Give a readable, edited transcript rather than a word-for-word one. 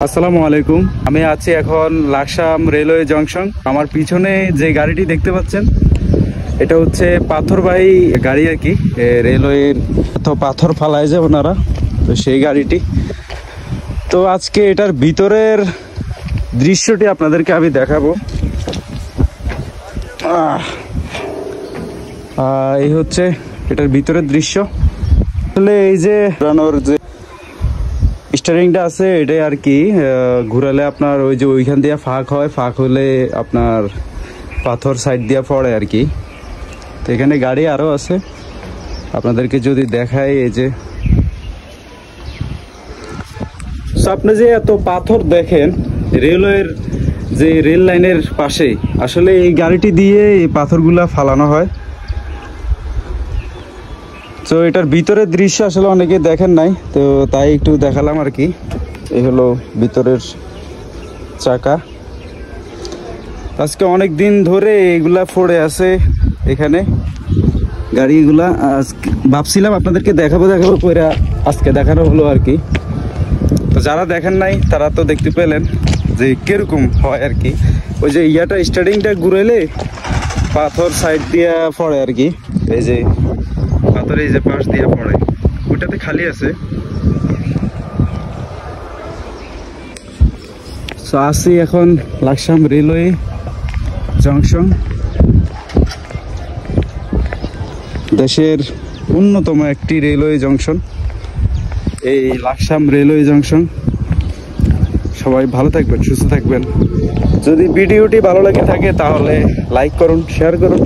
আসসালামু আলাইকুম। আমি আছি এখন লাকসাম রেলওয়ে জংশন। আমার পিছনে যে গাড়িটি দেখতে পাচ্ছেন এটা হচ্ছে পাথরবাহী গাড়ি আর কি, রেলওয়ের তো পাথর ফালায় যায় ওনারা, তো সেই গাড়িটি। তো আজকে এটার ভিতরের দৃশ্যটি আপনাদেরকে আমি দেখাবো। এই হচ্ছে এটার ভিতরের দৃশ্য। আসলে এই যে ঘোরানোর যে স্টিয়ারিংটা আছে এটাই আর কি, ঘুরালে আপনার ওই যে ওইখান দিয়ে ফাঁক হয়, ফাঁক হলে আপনার পাথর সাইড দিয়ে পড়ে আর কি। তো এখানে গাড়ি আরও আছে, আপনাদেরকে যদি দেখাই, এই যে আপনি যে এত পাথর দেখেন রেলওয়ের যে রেল লাইনের পাশে, আসলে এই গাড়িটি দিয়ে এই পাথরগুলা ফালানো হয়। তো এটার ভিতরের দৃশ্য আসলে অনেকে দেখেন নাই, তো তাই একটু দেখালাম আর কি। এই হলো ভিতরের চাকা। আজকে অনেক দিন ধরে এগুলা পড়ে আছে এখানে গাড়িগুলা। ভাবছিলাম আপনাদেরকে দেখাবো করে আজকে দেখানো হলো আর কি। তো যারা দেখেন নাই তারা তো দেখতে পেলেন যে কিরকম হয় আর কি। ওই যে ইয়াটা স্টার্টিংটা ঘুরাইলে পাথর সাইড দিয়ে পড়ে আর কি। এই যে পাথর এই যে পাশ দিয়ে পড়ে, ওইটাতে খালি আছে। তো আসি এখন লাকসাম রেলওয়ে জংশন, দেশের অন্যতম একটি রেলওয়ে জংশন এই লাকসাম রেলওয়ে জংশন। সবাই ভালো থাকবেন, সুস্থ থাকবেন। যদি ভিডিওটি ভালো লেগে থাকে তাহলে লাইক করুন, শেয়ার করুন।